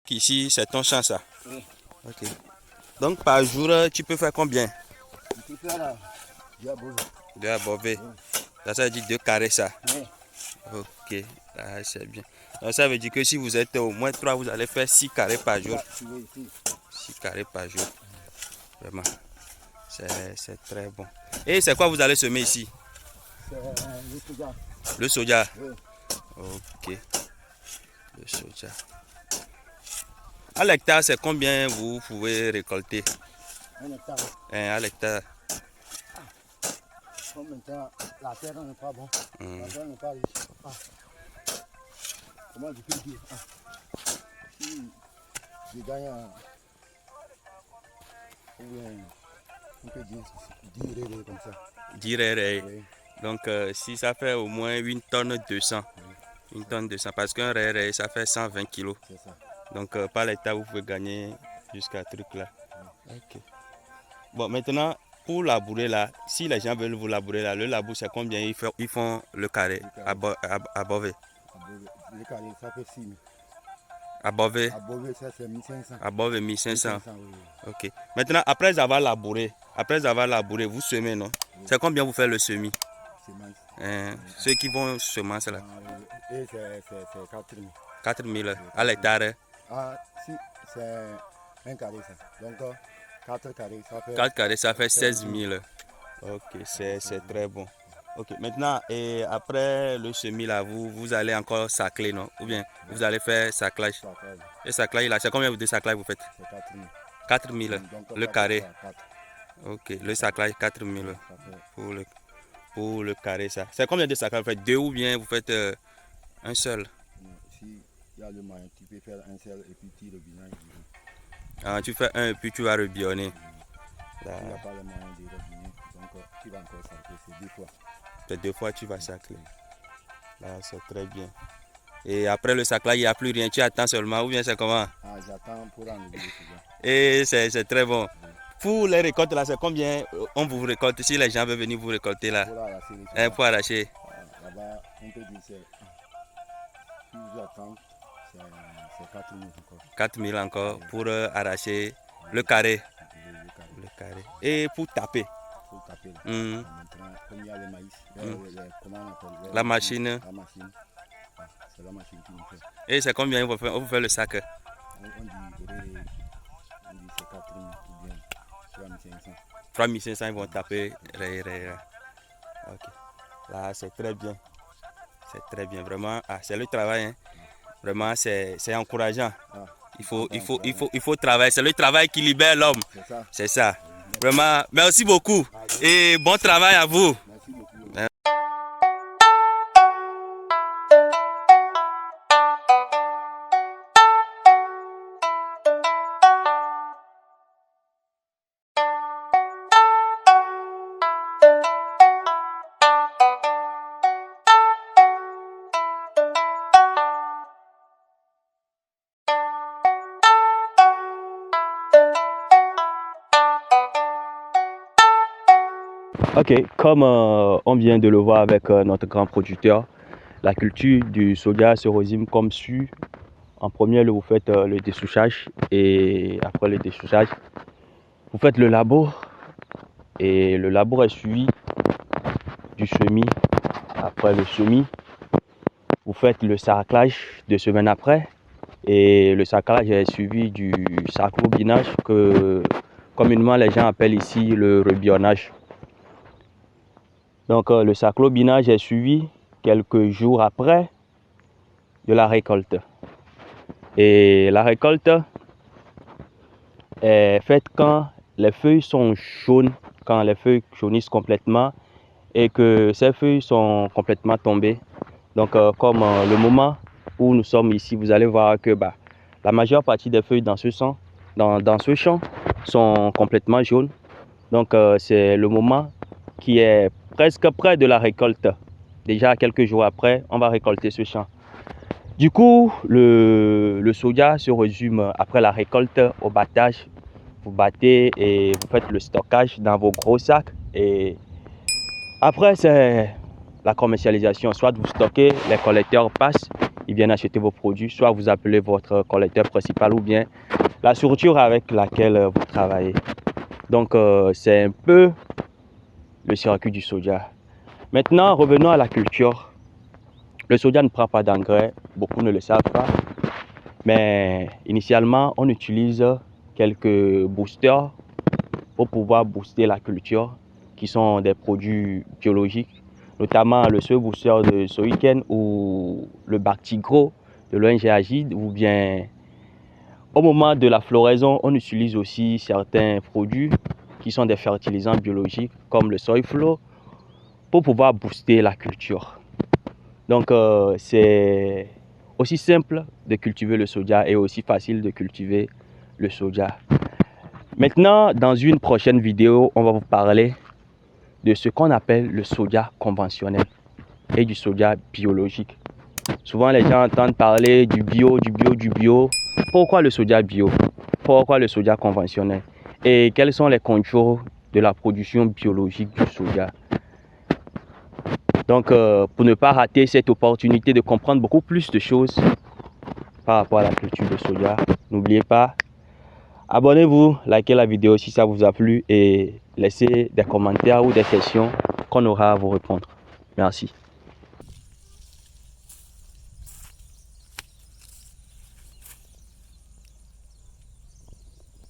Ici, c'est ton champ, ça. Oui. Ok. Donc, par jour, tu peux faire combien? Tu peux faire là, 2 à Beauvais. 2 à Beauvais. Oui. Ça veut dire 2 carrés, ça. Oui. Ok, ah, c'est bien. Donc, ça veut dire que si vous êtes au moins 3, vous allez faire 6 carrés par jour. Oui, oui. 6 carrés par jour. Vraiment, c'est très bon. Et c'est quoi vous allez semer ici? C'est le soja. Le soja. Oui. Ok, le soja. À l'hectare, c'est combien vous pouvez récolter? 1 hectare. À l'hectare. Comme maintenant, la terre n'est pas bonne. La terre n'est pas riche. Ah. Comment je peux dire? Si je gagne, on peut dire 10 rérés comme ça. 10 rérés. Oui. Donc, si ça fait au moins 1 tonne 200. Oui. 1 tonne 200. Parce qu'un réré, ça fait 120 kilos. C'est ça. Donc, par l'hectare, vous pouvez gagner jusqu'à ce truc là. Ok. Bon, maintenant, pour labourer là, si les gens veulent vous labourer là, le labour, c'est combien ils font le carré à Beauvais? Le carré, ça fait 6 000. À Beauvais? À Beauvais, ça c'est 1500. À Beauvais, 1500. Oui. Ok. Maintenant, après avoir labouré, vous semez, non? Oui. C'est combien vous faites le semis? Semence. Ceux qui vont semencer là? Et c'est 4 000. 4 000 à l'hectare? Ah, si, c'est 1 carré ça. Donc, 4 carrés, ça fait... 4 carrés, ça fait 16 000. Ok, c'est très bon. Ok, maintenant, et après le semis là, vous allez encore sacler, non? Ou bien vous allez faire saclage? Et saclage là, c'est combien de saclage vous faites? C'est 4 000. 4 000, le carré. 4. Ok, le saclage 4 000 pour le carré ça. C'est combien de saclage vous faites? 2 ou bien vous faites un seul? Si il y a le moyen, tu peux faire un seul et puis tu rebines. Ah, tu fais un et puis tu vas rebionner. Tu n'as pas le moyen de rebiner, donc tu vas encore sacler, c'est 2 fois. C'est 2 fois tu vas sacler. Là, c'est très bien. Et après le saclage, il n'y a plus rien, tu attends seulement, ou bien c'est comment? Ah, j'attends pour enlever le soja. Et c'est très bon. Pour les récoltes là, c'est combien on vous récolte si les gens veulent venir vous récolter là? Pour arracher les soja. Pour arracher. Là-bas, on peut dire c'est... Si vous attendez, c'est 4 000 encore. 4 000 encore pour arracher le carré. Le carré. Et pour taper. Pour taper là. Maintenant, comme il y a le maïs, comment on appelle la machine. La machine. C'est la machine qui nous fait. Et c'est combien on vous fait le sac? On dit c'est 4 000 ou bien 3 500. 3 500 ils vont taper. Ok. Là, c'est très bien. C'est très bien. Vraiment, c'est le travail. Hein. Vraiment, c'est encourageant. Il faut travailler. C'est le travail qui libère l'homme. C'est ça. Vraiment, merci beaucoup. Et bon travail à vous. Merci beaucoup. Ok, comme on vient de le voir avec notre grand producteur, la culture du soja se résume comme suit. En premier lieu, vous faites le dessouchage et après le dessouchage, vous faites le labour et le labour est suivi du semis. Après le semis, vous faites le sarclage 2 semaines après et le sarclage est suivi du sarclobinage que communément les gens appellent ici le rebionnage. Donc le sarclobinage est suivi quelques jours après de la récolte. Et la récolte est faite quand les feuilles sont jaunes, quand les feuilles jaunissent complètement et que ces feuilles sont complètement tombées. Donc comme le moment où nous sommes ici, vous allez voir que la majeure partie des feuilles dans ce champ sont complètement jaunes. Donc c'est le moment qui est presque près de la récolte. Déjà quelques jours après, on va récolter ce champ. Du coup, le soja se résume après la récolte au battage. Vous battez et vous faites le stockage dans vos gros sacs. Et après, c'est la commercialisation. Soit vous stockez, les collecteurs passent ils viennent acheter vos produits, soit vous appelez votre collecteur principal ou bien la structure avec laquelle vous travaillez. Donc, c'est un peu le circuit du soja. Maintenant, revenons à la culture. Le soja ne prend pas d'engrais, beaucoup ne le savent pas. Mais initialement, on utilise quelques boosters pour pouvoir booster la culture, qui sont des produits biologiques, notamment le soy booster de Soyken ou le Bactigro de l'ONG Agide, ou bien au moment de la floraison, on utilise aussi certains produits qui sont des fertilisants biologiques comme le Soyflow pour pouvoir booster la culture. Donc c'est aussi simple de cultiver le soja et aussi facile de cultiver le soja. Maintenant, dans une prochaine vidéo, on va vous parler de ce qu'on appelle le soja conventionnel et du soja biologique. Souvent, les gens entendent parler du bio, du bio, du bio. Pourquoi le soja bio? Pourquoi le soja conventionnel? Et quels sont les contours de la production biologique du soja? Donc, pour ne pas rater cette opportunité de comprendre beaucoup plus de choses par rapport à la culture de soja, n'oubliez pas, abonnez-vous, likez la vidéo si ça vous a plu et laissez des commentaires ou des questions qu'on aura à vous répondre. Merci.